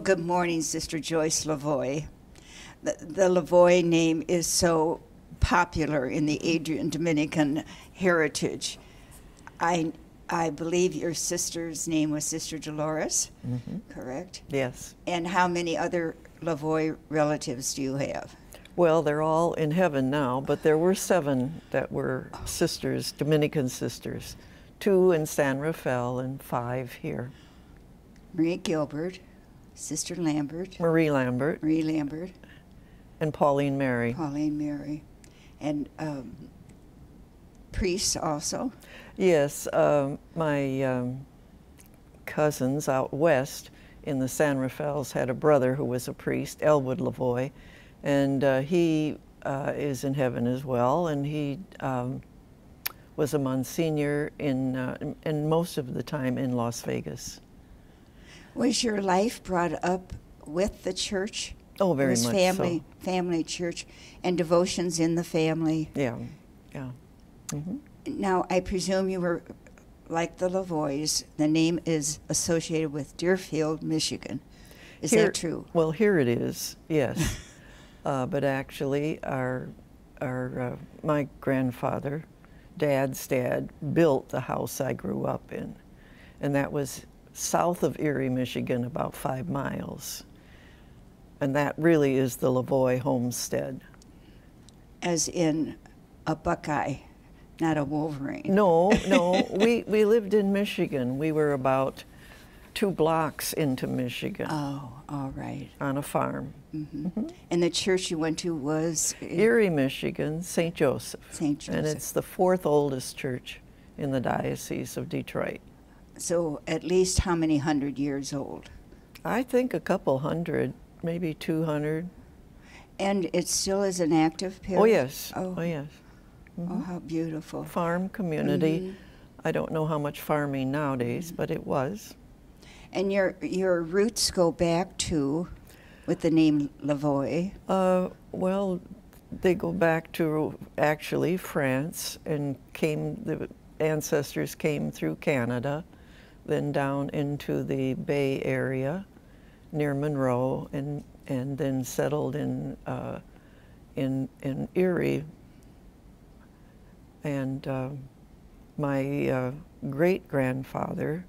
good morning, Sister Joyce Lavoie. The Lavoie name is so popular in the Adrian Dominican heritage. I believe your sister's name was Sister Dolores, correct? Yes. And how many other Lavoie relatives do you have? Well, they're all in heaven now, but there were 7 that were sisters, Dominican sisters. 2 in San Rafael and 5 here. Marie Gilbert, Sister Lambert, Marie Lambert, and Pauline Mary. Pauline Mary. And priests also? Yes, my cousins out west in the San Rafaels had a brother who was a priest, Elwood Lavoie, and he is in heaven as well, and he was a Monsignor in most of the time in Las Vegas. Was your life brought up with the church? Oh, very much family, so. Family church and devotions in the family? Yeah, yeah. Now, I presume you were, like the Lavoies, the name is associated with Deerfield, Michigan. Is that true? Well, here it is, yes. But actually, my grandfather, Dad's dad, built the house I grew up in. And that was south of Erie, Michigan, about 5 miles. And that really is the Lavoie homestead. As in a Buckeye, not a Wolverine. No, we lived in Michigan. We were about 2 blocks into Michigan. Oh, all right. On a farm. And the church you went to was? Erie, Michigan, St. Joseph. St. Joseph. And it's the 4th oldest church in the Diocese of Detroit. So at least how many hundred years old? I think a couple hundred, maybe 200. And it still is an active parish? Oh, yes. Oh, yes. Oh, how beautiful. Farm community. I don't know how much farming nowadays, but it was. And your roots go back to, with the name Lavoie? Well, they go back to actually France, and the ancestors came through Canada, then down into the Bay Area near Monroe, and then settled in Erie. And my great-grandfather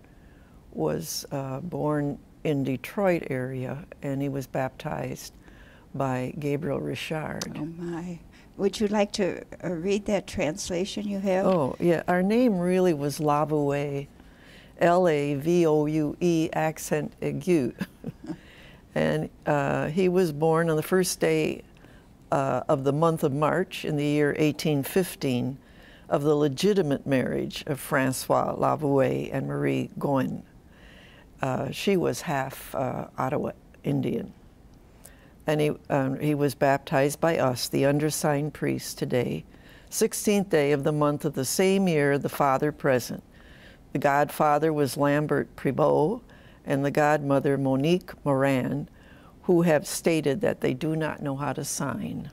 was born in Detroit area, and he was baptized by Gabriel Richard. Oh my. Would you like to read that translation you have? Oh, yeah. Our name really was Lavoue, Lavoue, accent aigu. And he was born on the first day of the month of March in the year 1815 of the legitimate marriage of Francois Lavoue and Marie Goin. She was half Ottawa Indian. And he was baptized by us, the undersigned priests, today, 16th day of the month of the same year, the father present. The godfather was Lambert Prevost, and the godmother Monique Moran, who have stated that they do not know how to sign.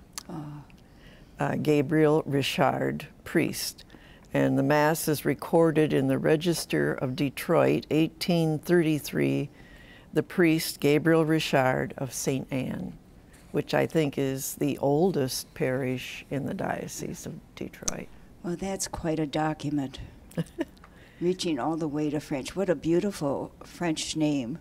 Gabriel Richard, priest. And the Mass is recorded in the Register of Detroit, 1833, the priest Gabriel Richard of St. Anne, which I think is the oldest parish in the Diocese of Detroit. Well, that's quite a document, reaching all the way to French. What a beautiful French name.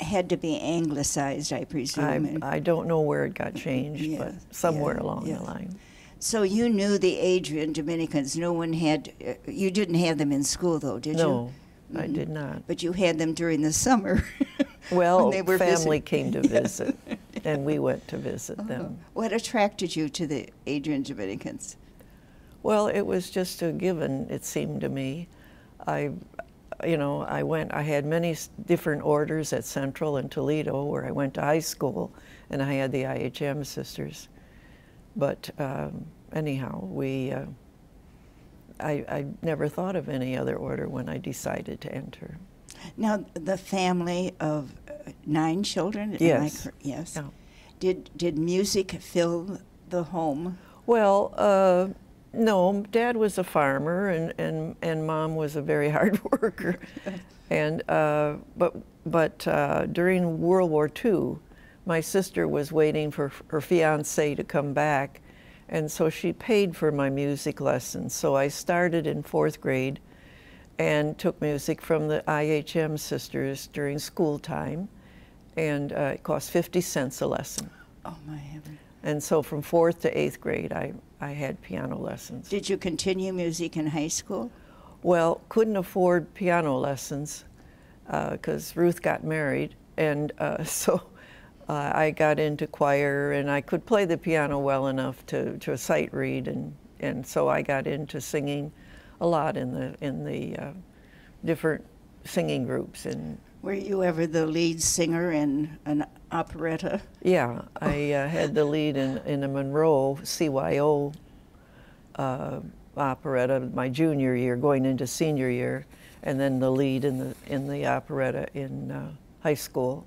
Had to be anglicized, I presume. I don't know where it got changed, but somewhere along the line. So you knew the Adrian Dominicans. No one had, you didn't have them in school, though, did you? No, I did not. But you had them during the summer. Well, when they were family came to visit, and we went to visit them. What attracted you to the Adrian Dominicans? Well, it was just a given, it seemed to me. I had many different orders at Central and Toledo, where I went to high school, and I had the IHM sisters. But anyhow, I never thought of any other order when I decided to enter. Now, the family of 9 children? Yes. Yes. Yeah. Did music fill the home? Well, No, Dad was a farmer, and Mom was a very hard worker. And during World War II, my sister was waiting for her fiance to come back, and so she paid for my music lessons. So I started in 4th grade and took music from the IHM sisters during school time, and it cost 50 cents a lesson. Oh, my heaven. And so from 4th to 8th grade, I had piano lessons. Did you continue music in high school? Well, couldn't afford piano lessons because Ruth got married, and so I got into choir, and I could play the piano well enough to sight read, and so I got into singing a lot in the different singing groups. And Were you ever the lead singer in an operetta? yeah, I had the lead in a Monroe CYO operetta my junior year, going into senior year, and then the lead in the operetta in high school,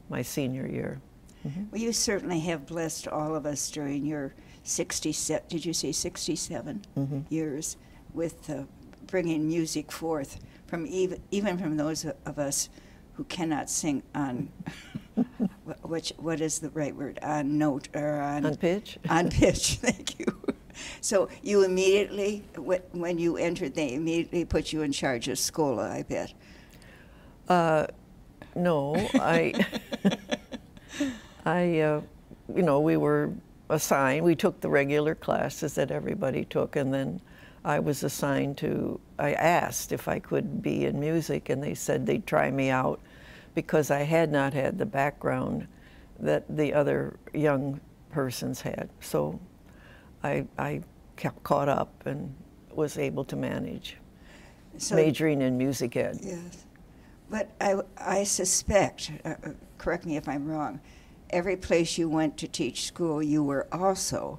my senior year. Mm-hmm. Well, you certainly have blessed all of us during your 67, did you say 67 Mm-hmm. years, with bringing music forth from even from those of us who cannot sing on, what is the right word, on note or On pitch? On pitch, thank you. So you immediately, when you entered, they immediately put you in charge of Schola, I bet. No, you know, we were assigned, we took the regular classes that everybody took, and then I was assigned to, I asked if I could be in music, and they said they'd try me out because I had not had the background that the other young persons had. So I kept caught up and was able to manage, majoring in music ed. Yes. But I suspect, correct me if I'm wrong, every place you went to teach school, you were also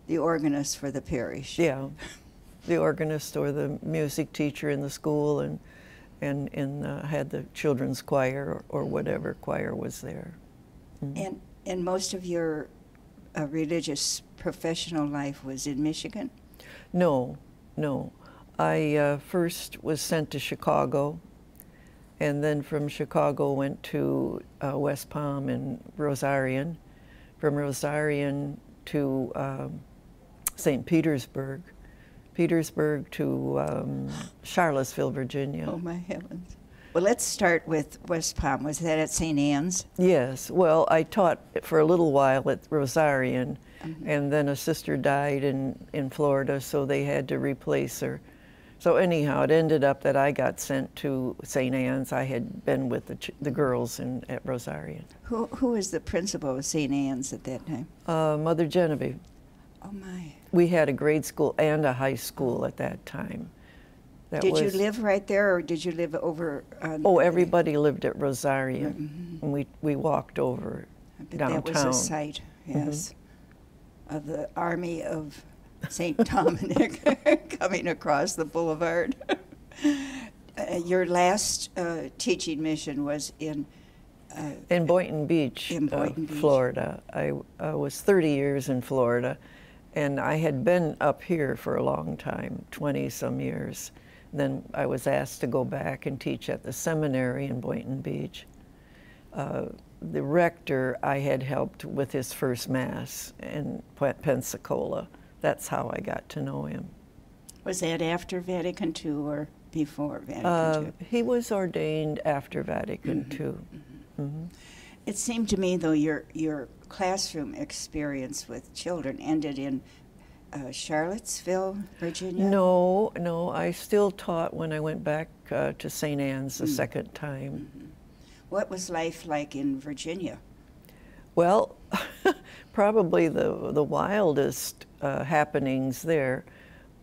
the organist for the parish. Yeah, the organist or the music teacher in the school, and had the children's choir or whatever choir was there. Mm-hmm. And most of your religious professional life was in Michigan? No. I first was sent to Chicago, and then from Chicago went to West Palm and Rosarian, from Rosarian to St. Petersburg to Charlottesville, Virginia. Oh, my heavens. Well, let's start with West Palm. Was that at St. Anne's? Yes. Well, I taught for a little while at Rosarian, and then a sister died in Florida, so they had to replace her. So anyhow, it ended up that I got sent to St. Anne's. I had been with the girls at Rosarian. Who was the principal of St. Anne's at that time? Mother Genevieve. Oh, my. We had a grade school and a high school at that time. Did you live right there, or did you live over? Oh, everybody lived at Rosarian, and we walked over downtown. That was a sight, yes, of the army of St. Dominic coming across the boulevard. Your last teaching mission was in Boynton Beach, Florida. I was 30 years in Florida, and I had been up here for a long time, 20-some years. Then I was asked to go back and teach at the seminary in Boynton Beach. The rector, I had helped with his first Mass in Pensacola. That's how I got to know him. Was that after Vatican II or before Vatican II? He was ordained after Vatican II. Mm-hmm. It seemed to me, though, your classroom experience with children ended in Charlottesville, Virginia? No, I still taught when I went back to St. Anne's the second time. Mm-hmm. What was life like in Virginia? Well, probably the wildest happenings there.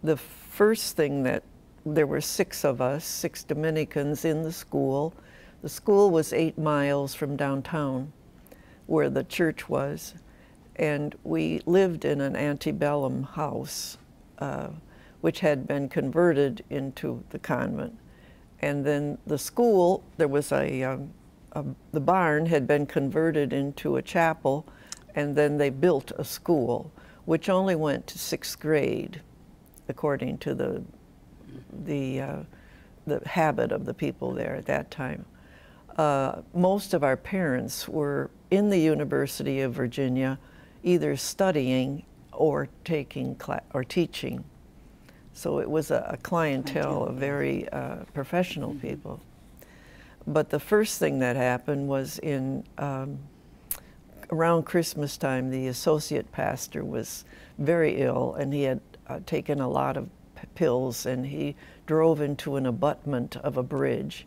The first thing there were 6 of us, 6 Dominicans in the school. The school was 8 miles from downtown, where the church was. And we lived in an antebellum house, which had been converted into the convent. And then the school, there was the barn had been converted into a chapel, and then they built a school, which only went to 6th grade. according to the habit of the people there at that time. Most of our parents were in the University of Virginia, either studying or teaching. So it was a clientele of very professional people. But the first thing that happened was around Christmas time, the associate pastor was very ill, and he had taken a lot of pills, and he drove into an abutment of a bridge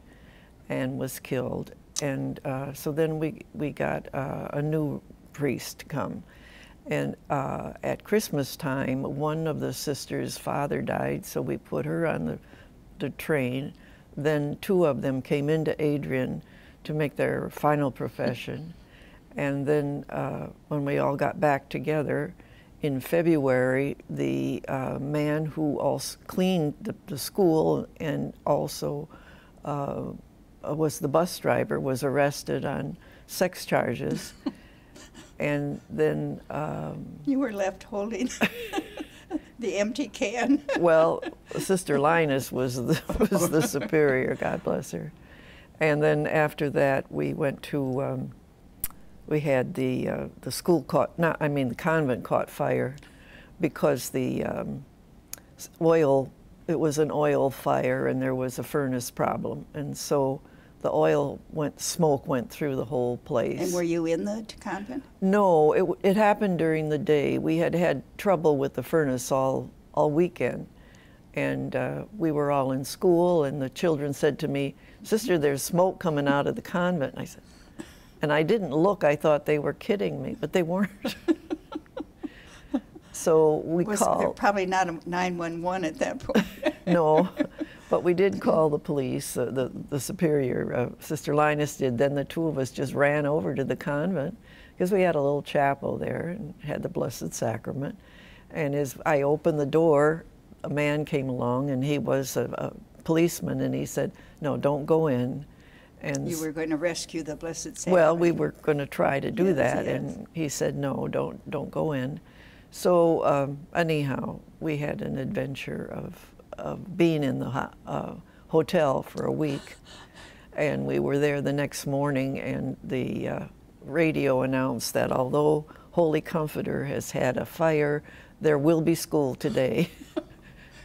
and was killed. And so then we got a new priest to come. And at Christmas time, one of the sisters' father died, so we put her on the train. Then two of them came into Adrian to make their final profession. And then when we all got back together in February, the man who also cleaned the school and also was the bus driver was arrested on sex charges. And then you were left holding the empty can. Well, Sister Linus was the superior, God bless her. And then after that, we went to, we had the school caught, the convent caught fire because the it was an oil fire and there was a furnace problem. And so the smoke went through the whole place. And were you in the convent? No, it happened during the day. We had trouble with the furnace all weekend. And we were all in school, and the children said to me, "Sister, there's smoke coming out of the convent." And I said, and I didn't look. I thought they were kidding me, but they weren't. So we called. There probably not a 911 at that point. No. But we did call the police, the superior, Sister Linus did. Then the two of us just ran over to the convent because we had a little chapel there and had the Blessed Sacrament. And as I opened the door, a man came along, and he was a policeman, and he said, "No, don't go in." And you were going to rescue the Blessed Sacrament. Well, we were going to try to do that, yes. And he said, "No, don't go in." So anyhow, we had an adventure of being in the hotel for a week, and we were there the next morning, and the radio announced that although Holy Comforter has had a fire, there will be school today.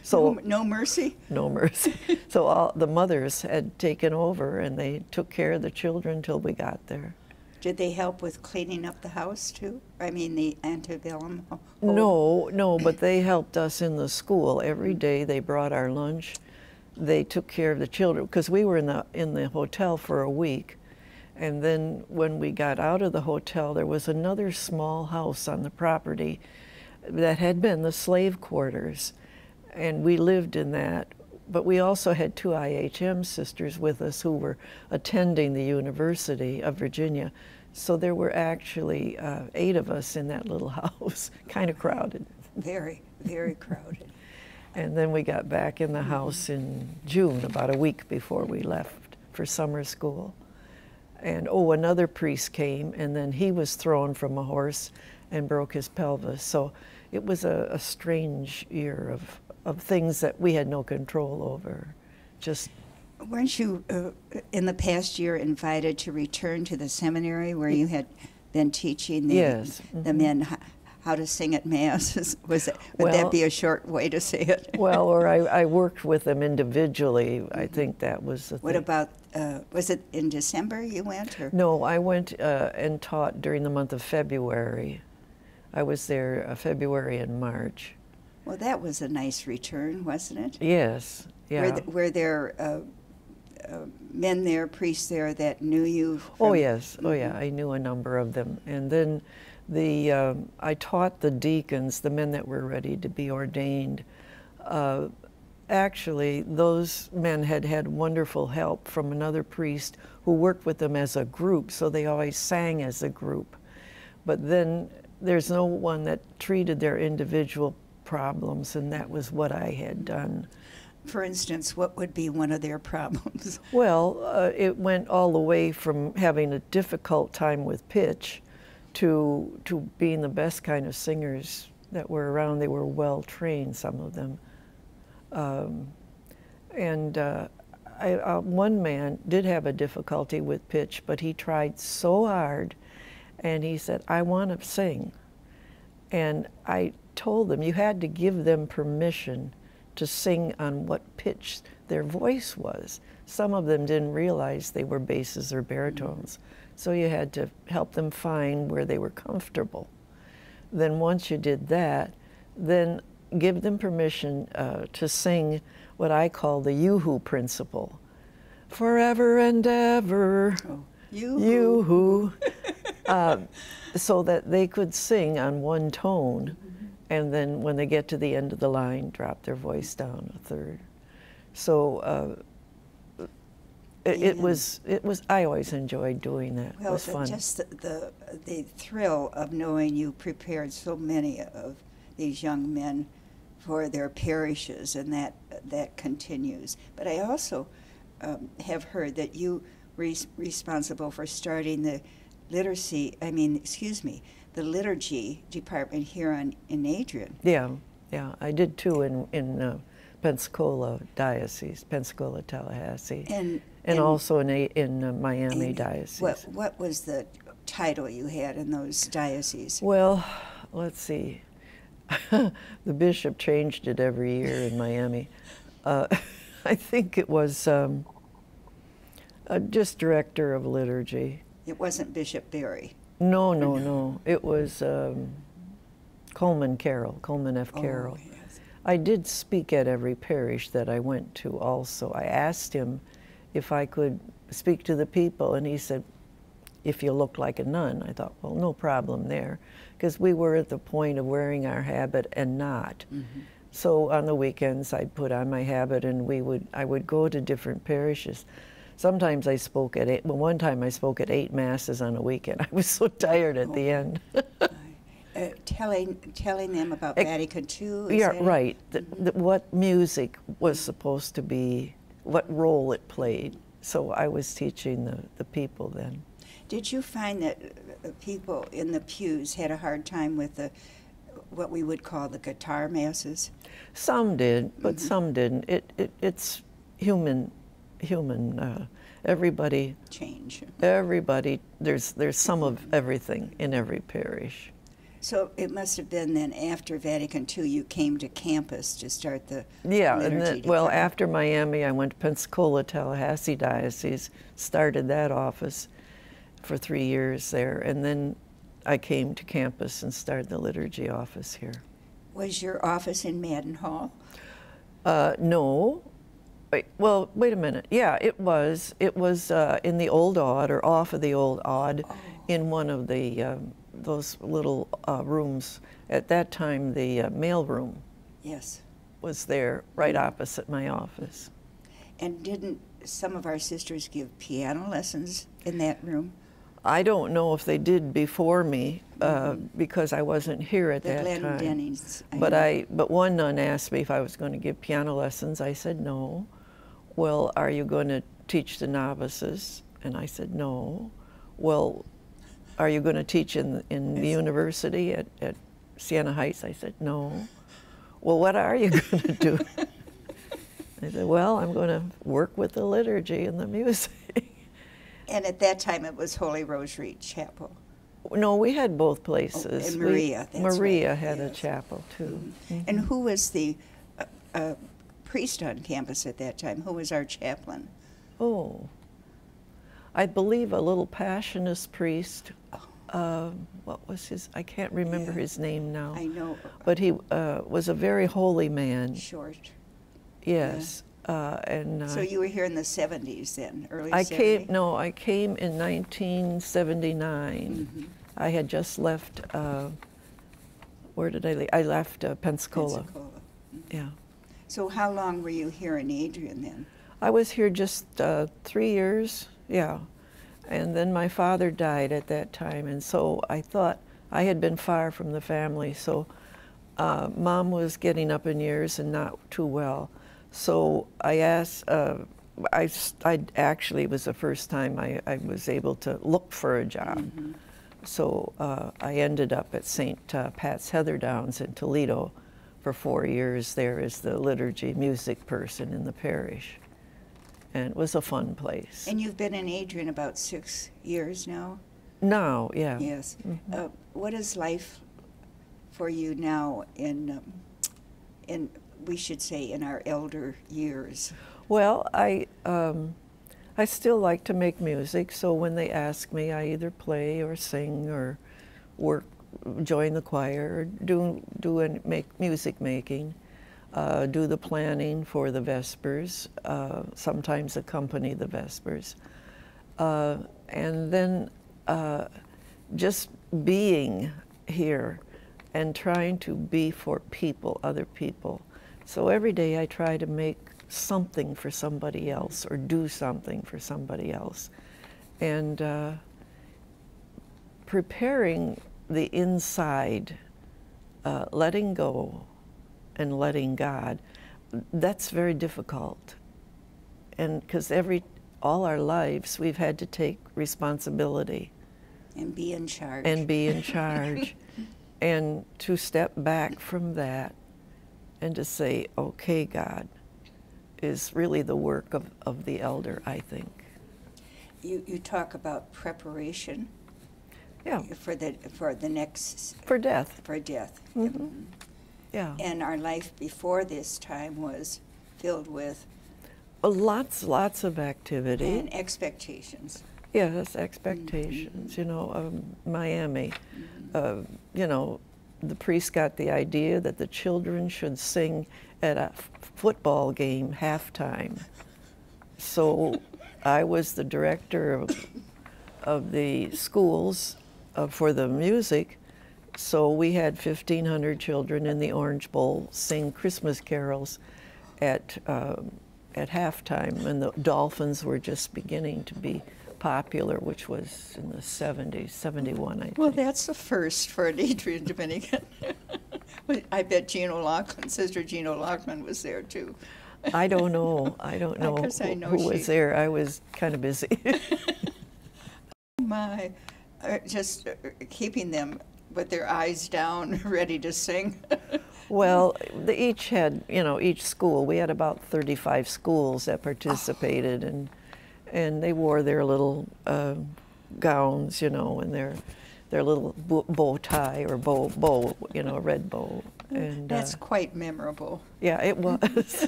So no mercy? No mercy. So all the mothers had taken over, and they took care of the children till we got there. Did they help with cleaning up the house too? I mean, the antebellum home? No, but they helped us in the school. Every day they brought our lunch. They took care of the children, because we were in the hotel for a week. And then when we got out of the hotel, there was another small house on the property that had been the slave quarters. And we lived in that. But we also had two IHM sisters with us who were attending the University of Virginia. So there were actually 8 of us in that little house, kind of crowded. Very, very crowded. And then we got back in the house in June, about a week before we left for summer school. And another priest came, and then he was thrown from a horse and broke his pelvis. So it was a strange year of things that we had no control over. Weren't you, in the past year, invited to return to the seminary where you had been teaching the, yes. the men how to sing at Mass? Would that be a short way to say it? Well, or I worked with them individually. I think that was the thing. What about, was it in December you went? Or? No, I went and taught during the month of February. I was there February and March. Well, that was a nice return, wasn't it? Yes, yeah. Were there men there, priests there that knew you? Oh, yes. Oh, yeah. I knew a number of them. And then I taught the deacons, the men that were ready to be ordained. Actually, those men had wonderful help from another priest who worked with them as a group, so they always sang as a group. But then there's no one that treated their individual problems, and that was what I had done. For instance, what would be one of their problems? Well, it went all the way from having a difficult time with pitch to being the best kind of singers that were around. They were well trained, some of them, And one man did have a difficulty with pitch, but he tried so hard, and he said, "I want to sing." And I told them you had to give them permission to sing on what pitch their voice was. Some of them didn't realize they were basses or baritones, so you had to help them find where they were comfortable. Then once you did that, then give them permission to sing what I call the Yoo-hoo principle. Forever and ever, Oh, you. Yoo-hoo. So that they could sing on one tone, and then when they get to the end of the line, drop their voice down a third. So it was, I always enjoyed doing that. Well, it was fun. just the thrill of knowing you prepared so many of these young men for their parishes, and that continues. But I also have heard that you were responsible for starting the the liturgy department here in Adrian. Yeah, I did too in Pensacola Diocese, Pensacola, Tallahassee, and also in Miami Diocese. What was the title you had in those dioceses? Well, let's see. The bishop changed it every year in Miami. I think it was just director of liturgy. It wasn't Bishop Barry. No. It was Coleman F. Carroll. Oh, yes. I did speak at every parish that I went to also. I asked him if I could speak to the people, and he said, "If you look like a nun." I thought, well, no problem there, because we were at the point of wearing our habit and not. Mm-hmm. So on the weekends, I'd put on my habit, and I would go to different parishes. Sometimes I spoke at 8. Well, one time I spoke at 8 masses on a weekend. I was so tired at the end. Telling them about Vatican II? Yeah, right. What music was supposed to be, what role it played. So I was teaching the people then. Did you find that people in the pews had a hard time with what we would call the guitar masses? Some did, but some didn't. It's human. Everybody. Change. Everybody. There's some of everything in every parish. So it must have been then after Vatican II you came to campus to start the Yeah, and liturgy then, well, department. after Miami, I went to Pensacola, Tallahassee Diocese, started that office for 3 years there, and then I came to campus and started the liturgy office here. Was your office in Madden Hall? No. Well, wait a minute. Yeah, it was. It was in the old Odd, or off of the old Odd, in one of the those little rooms. At that time, the mail room Yes. was there, right opposite my office. And didn't some of our sisters give piano lessons in that room? I don't know if they did before me, because I wasn't here at that Glenn time. Dennings. But one nun asked me if I was going to give piano lessons. I said no. Well, are you going to teach the novices? And I said no. Well, are you going to teach in the university at Siena Heights? I said no. Well, what are you going to do? I said, well, I'm going to work with the liturgy and the music. And at that time it was Holy Rosary Chapel. No, we had both places. And Maria, that's Maria right, had a yes. chapel too. Mm-hmm. And who was the priest on campus at that time? Who was our chaplain? Oh, I believe a little Passionist priest. What was his? I can't remember his name now. I know. But he was a very holy man. Short. Yes, and So you were here in the 70s then, early I 70s? came. No, I came in 1979. Mm-hmm. I had just left. Where did I leave? I left Pensacola. Pensacola. Yeah. So how long were you here in Adrian then? I was here just 3 years, yeah. And then my father died at that time, and so I thought I had been far from the family, so Mom was getting up in years and not too well. So I asked, I actually, it was the first time I was able to look for a job. So I ended up at St. Pat's Heather Downs in Toledo for 4 years there as the liturgy music person in the parish. And it was a fun place. And you've been in Adrian about 6 years now? Now, yeah. Yes. Mhm. What is life for you now in we should say, in our elder years? Well, I still like to make music, so when they ask me, I either play or sing or work, join the choir, or do and make music making, do the planning for the Vespers, sometimes accompany the Vespers, and then just being here and trying to be for people, other people. So every day I try to make something for somebody else or do something for somebody else. And preparing the inside, letting go and letting God, that's very difficult. And because all our lives we've had to take responsibility. And be in charge. And be in charge. And to step back from that and to say, okay, God, is really the work of the elder, I think. You talk about preparation. Yeah. For the next. For death. For death. Mm-hmm. Yeah. And our life before this time was filled with. Lots of activity. And expectations. Yes, expectations. Mm-hmm. You know, Miami, Mm-hmm. you know, the priest got the idea that the children should sing at a football game halftime. So I was the director of the schools for the music. So we had 1,500 children in the Orange Bowl sing Christmas carols at halftime, and the Dolphins were just beginning to be popular, which was in the 70s, 71, I think. Well, that's the first for an Adrian Dominican. I bet Sister Jean O'Loughlin was there too. I don't know. I don't know who was there. I was kind of busy. My, just keeping them with their eyes down, ready to sing. Well, they each had, you know, each school. We had about 35 schools that participated, and they wore their little gowns, you know, and their little bow tie or bow, you know, a red bow. And that's quite memorable. Yeah, it was.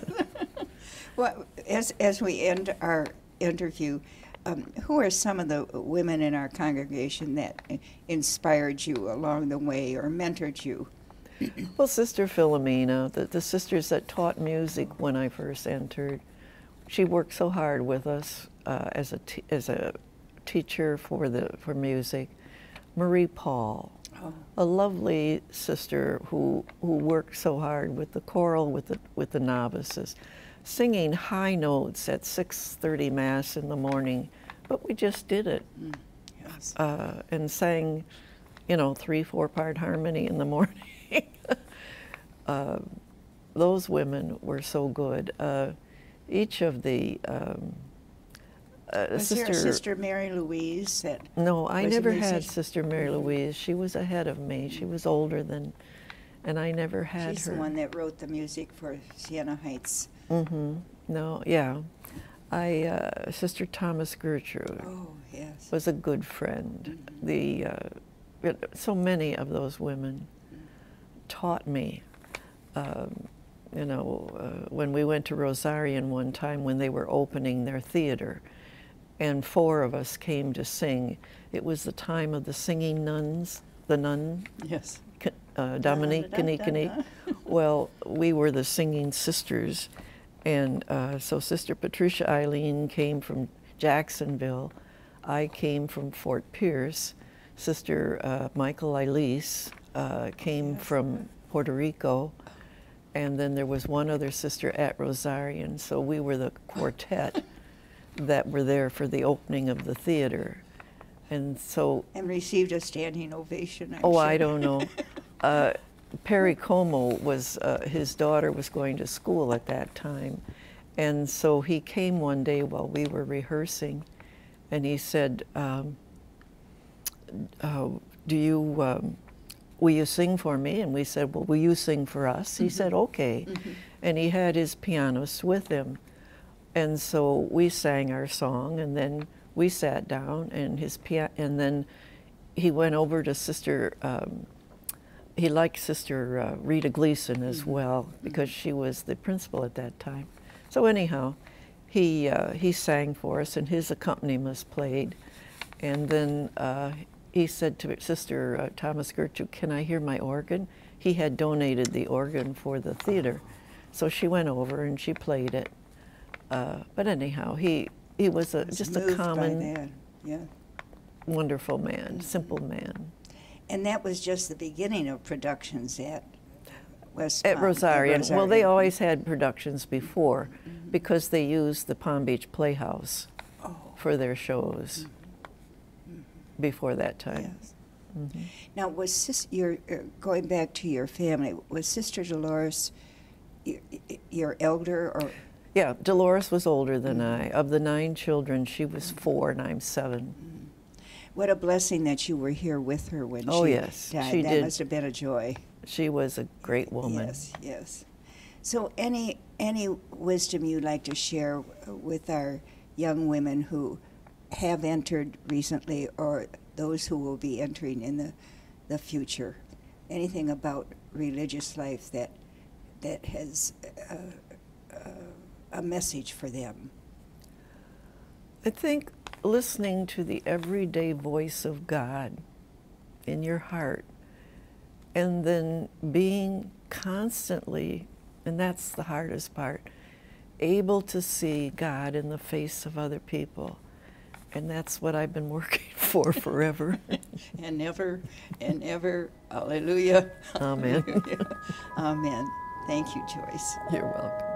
Well, as we end our interview, who are some of the women in our congregation that inspired you along the way or mentored you? Well, Sister Philomena, the sisters that taught music when I first entered, she worked so hard with us as a teacher for music. Marie Paul, a lovely sister who worked so hard with the choral, with the novices, singing high notes at 6:30 Mass in the morning, but we just did it. Yes. And sang, you know, 3-4 part harmony in the morning. Those women were so good. Each of the Was there a Sister Mary Louise that? No, I was never a had musician? Sister Mary Louise. She was ahead of me. She was older than, and I never had She's her. the one that wrote the music for Siena Heights. Mm-hmm. No, yeah. Sister Thomas Gertrude Oh, yes. was a good friend. So many of those women taught me. You know, when we went to Rosarian one time when they were opening their theater, and 4 of us came to sing. It was the time of the singing nuns, the nun, Yes. Dominique Kanique. Well, we were the singing sisters, and so Sister Patricia Eileen came from Jacksonville. I came from Fort Pierce. Sister Michael Elise came from Puerto Rico, and then there was one other sister at Rosarian. So we were the quartet that were there for the opening of the theater. And so... And received a standing ovation, I'm Oh, sure. I don't know. Perry Como was, his daughter was going to school at that time. And so he came one day while we were rehearsing, and he said, do you will you sing for me? And we said, well, will you sing for us? He said, okay. And he had his pianist with him. And so we sang our song, and then we sat down, and and then he went over to Sister, he liked Sister Rita Gleason as well, because she was the principal at that time. So anyhow, he sang for us, and his accompaniments played. And then he said to Sister Thomas Gertrude, can I hear my organ? He had donated the organ for the theater. So she went over and she played it. But anyhow, he was just a common, wonderful man, simple man. And that was just the beginning of productions at West At Palm, Rosarian. at Well, they always had productions before because they used the Palm Beach Playhouse for their shows before that time. Yes. Now, was going back to your family, was Sister Dolores your elder, or? Yeah, Dolores was older than I. Of the 9 children, she was 4 and I'm 7. What a blessing that you were here with her when Oh, she yes, died. she That did. must have been a joy. She was a great woman. Yes, yes. So any wisdom you'd like to share with our young women who have entered recently, or those who will be entering in the future? Anything about religious life that has a message for them? I think listening to the everyday voice of God in your heart, and then being constantly, and that's the hardest part, able to see God in the face of other people. And that's what I've been working for forever. And ever, hallelujah. Amen. Amen. Thank you, Joyce. You're welcome.